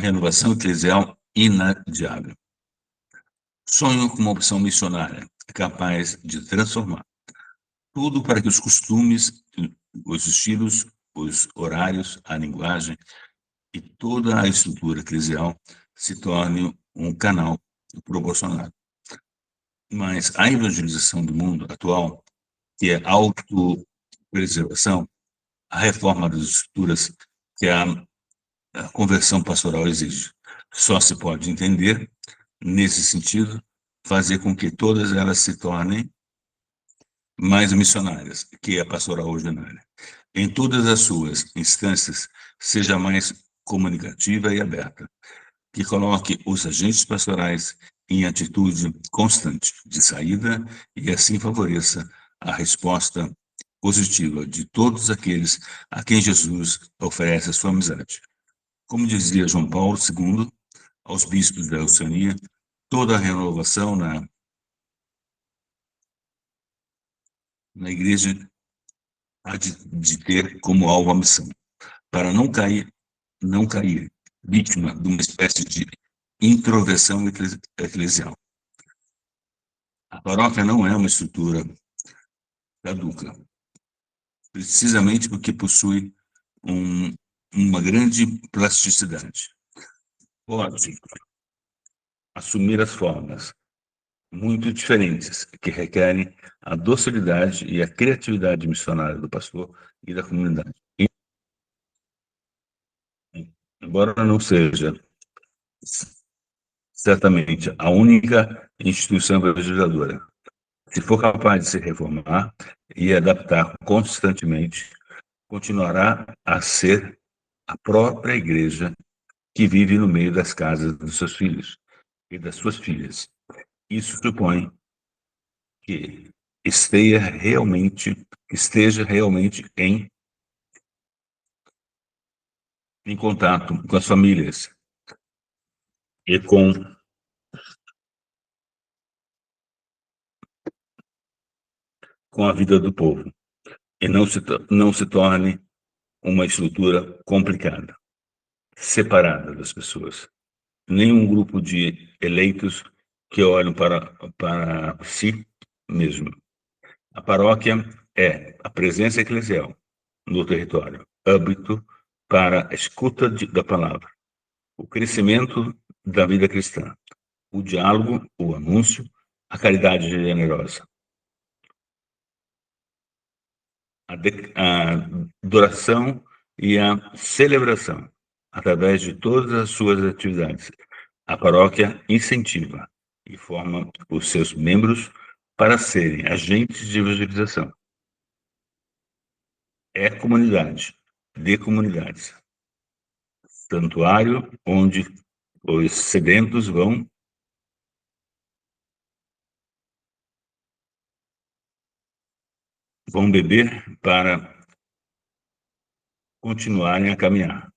renovação eclesial inadiável. Sonho com uma opção missionária capaz de transformar tudo para que os costumes, os estilos, os horários, a linguagem e toda a estrutura eclesial se torne um canal proporcionado. Mas a evangelização do mundo atual, que é autopreservação, a reforma das estruturas que a conversão pastoral exige, só se pode entender, nesse sentido, fazer com que todas elas se tornem mais missionárias, que é a pastoral ordinária. Em todas as suas instâncias, seja mais comunicativa e aberta, que coloque os agentes pastorais em atitude constante de saída e assim favoreça a resposta positiva de todos aqueles a quem Jesus oferece a sua amizade. Como dizia João Paulo II aos bispos da Oceania, toda a renovação na igreja há de ter como alvo a missão, para não cair vítima de uma espécie de introversão eclesial. A paróquia não é uma estrutura caduca, precisamente porque possui uma grande plasticidade. Pode assumir as formas muito diferentes que requerem a docilidade e a criatividade missionária do pastor e da comunidade. Embora não seja certamente a única instituição evangelizadora, se for capaz de se reformar e adaptar constantemente, continuará a ser a própria igreja que vive no meio das casas dos seus filhos e das suas filhas. Isso supõe que esteja realmente em contato com as famílias e com a vida do povo, e não se torne uma estrutura complicada, separada das pessoas. Nenhum grupo de eleitos que olham para si mesmo. A paróquia é a presença eclesial no território, hábito para a escuta da palavra, o crescimento da vida cristã, o diálogo, o anúncio, a caridade generosa, a adoração e a celebração, através de todas as suas atividades. A paróquia incentiva e forma os seus membros para serem agentes de evangelização. É comunidade de comunidades. Santuário onde os sedentos vão beber para continuarem a caminhar.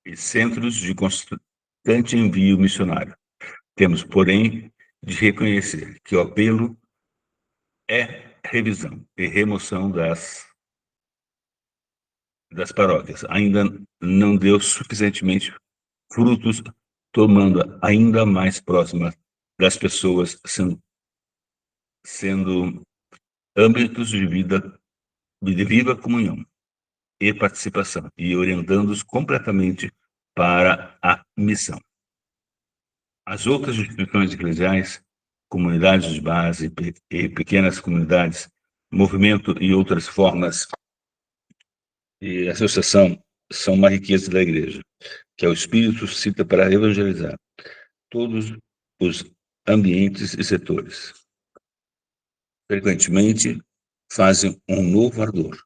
E centros de constante envio missionário. Temos, porém, de reconhecer que o apelo é revisão e remoção das paróquias. Ainda não deu suficientemente frutos, tomando ainda mais próxima das pessoas, sendo âmbitos de viva comunhão e participação, e orientando-os completamente para a missão. As outras instituições eclesiais, comunidades de base e pequenas comunidades, movimento e outras formas de associação são uma riqueza da igreja, que o Espírito cita para evangelizar todos os ambientes e setores. Frequentemente, fazem um novo ardor,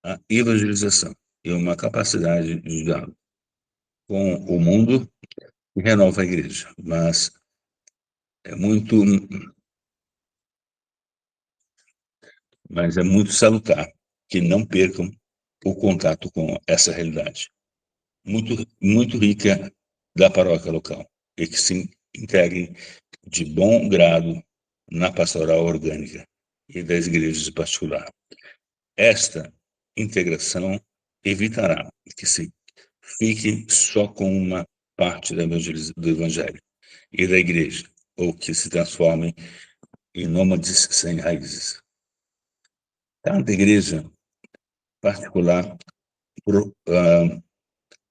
a evangelização e uma capacidade de diálogo com o mundo que renova a igreja, mas é muito salutar que não percam o contato com essa realidade muito rica da paróquia local e que se integrem de bom grado na pastoral orgânica e das igrejas particular. Esta integração evitará que se fique só com uma parte do evangelho e da igreja, ou que se transformem em nômades sem raízes. Cada igreja particular,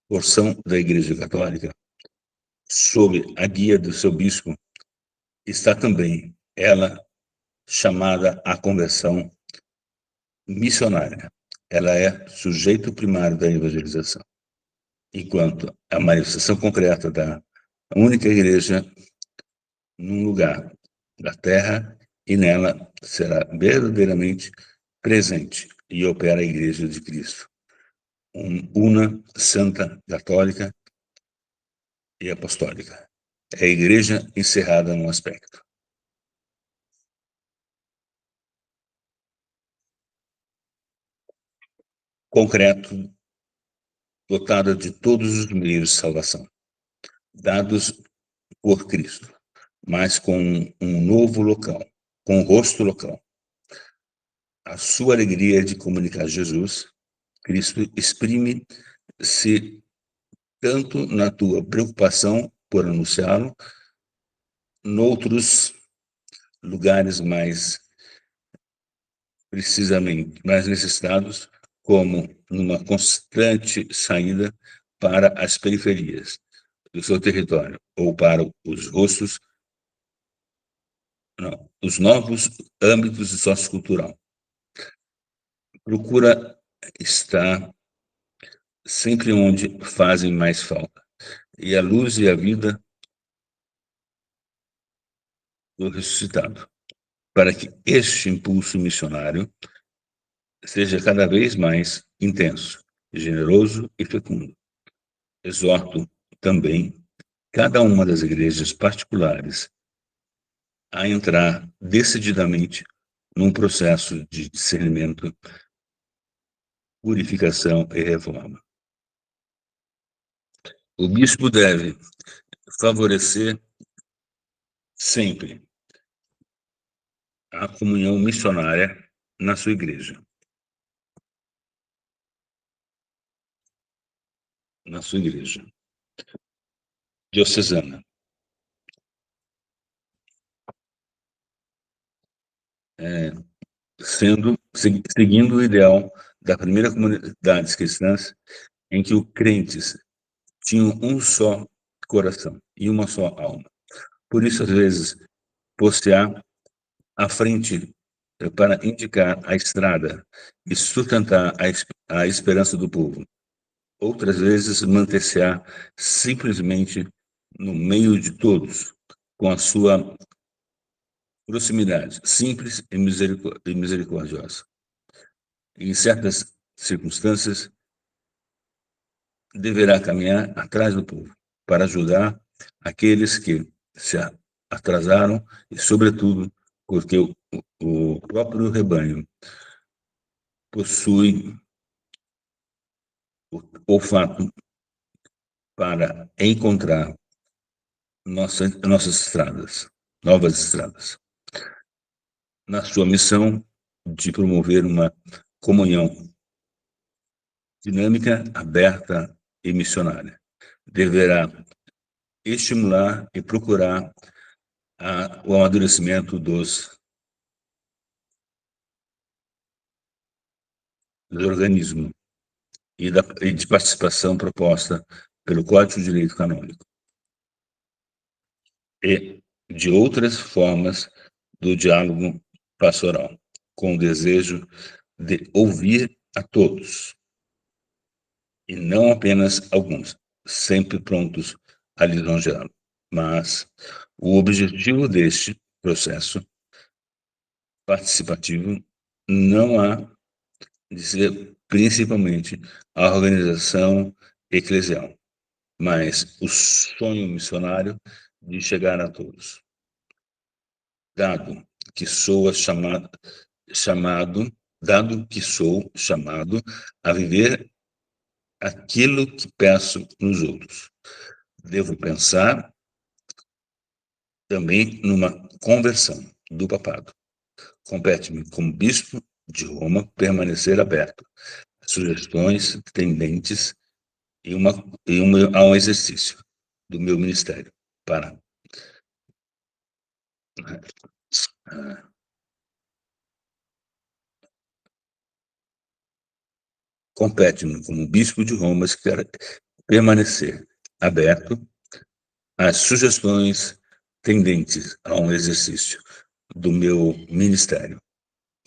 porção da Igreja Católica, sob a guia do seu bispo, está também ela chamada à conversão missionária. Ela é sujeito primário da evangelização, enquanto a manifestação concreta da única igreja num lugar da terra e nela será verdadeiramente presente e opera a Igreja de Cristo, una, santa, católica e apostólica. É a igreja encerrada num aspecto. Concreto, dotada de todos os meios de salvação, dados por Cristo, mas com um novo local, com um rosto local. A sua alegria de comunicar Jesus, Cristo, exprime-se tanto na tua preocupação por anunciá-lo, noutros lugares mais precisamente mais necessitados, como numa constante saída para as periferias do seu território ou para os rostos, não, os novos âmbitos sociocultural. Procura estar sempre onde fazem mais falta. E a luz e a vida do ressuscitado, para que este impulso missionário seja cada vez mais intenso, generoso e fecundo. Exorto também cada uma das igrejas particulares a entrar decididamente num processo de discernimento, purificação e reforma. O bispo deve favorecer sempre a comunhão missionária na sua igreja. Na sua igreja diocesana. Seguindo o ideal da primeira comunidades cristãs, em que os crentes tinham um só coração e uma só alma. Por isso, às vezes, postear à frente para indicar a estrada e sustentar a esperança do povo. Outras vezes, manter-se-á simplesmente no meio de todos, com a sua proximidade, simples e misericordiosa. Em certas circunstâncias, deverá caminhar atrás do povo, para ajudar aqueles que se atrasaram e, sobretudo, porque o próprio rebanho possui o olfato para encontrar nossas estradas, novas estradas, na sua missão de promover uma comunhão dinâmica, aberta e missionária. Deverá estimular e procurar o amadurecimento do organismo e de participação proposta pelo Código de Direito Canônico e de outras formas do diálogo pastoral, com o desejo de ouvir a todos, e não apenas alguns, sempre prontos a lisonjeá-lo. Mas o objetivo deste processo participativo não há de ser principalmente a organização eclesial, mas o sonho missionário de chegar a todos. Dado que sou chamado a viver aquilo que peço nos outros, devo pensar também numa conversão do papado. Compete-me, como bispo de Roma, permanecer aberto a sugestões tendentes a um exercício do meu ministério para compete-me como bispo de Roma permanecer aberto às sugestões tendentes a um exercício do meu ministério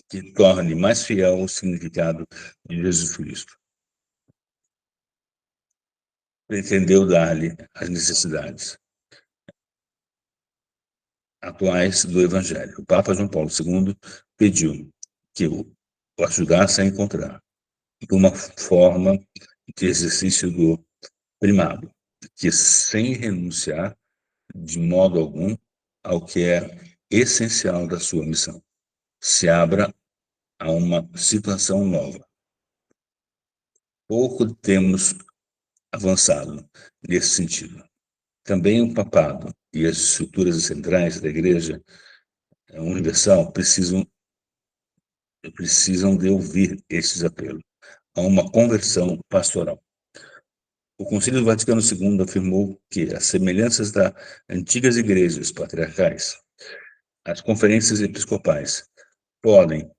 que torne mais fiel o significado de Jesus Cristo. Pretendeu dar-lhe as necessidades atuais do Evangelho. O Papa João Paulo II pediu que o ajudasse a encontrar uma forma de exercício do primado, que sem renunciar de modo algum ao que é essencial da sua missão, se abra a uma situação nova. Pouco temos avançado nesse sentido. Também o papado e as estruturas centrais da Igreja Universal precisam de ouvir esses apelos a uma conversão pastoral. O Concílio do Vaticano II afirmou que as semelhanças das antigas igrejas patriarcais, as conferências episcopais, podem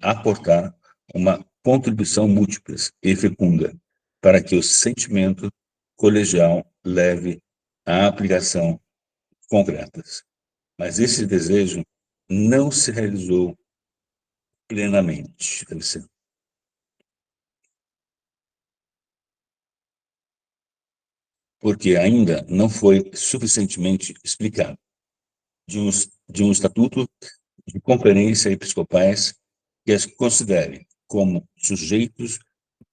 aportar uma contribuição múltipla e fecunda para que o sentimento colegial leve à aplicação concretas. Mas esse desejo não se realizou plenamente, porque ainda não foi suficientemente explicado de um estatuto de conferência episcopais que as considere como sujeitos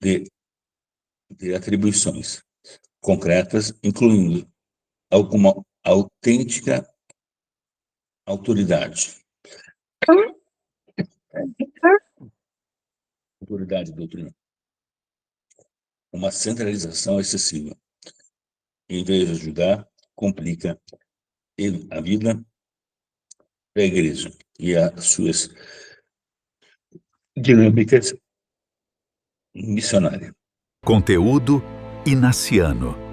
de atribuições concretas, incluindo alguma autêntica autoridade doutrinária, uma centralização excessiva, em vez de ajudar, complica a vida da Igreja e as suas dinâmicas missionárias. Conteúdo inaciano.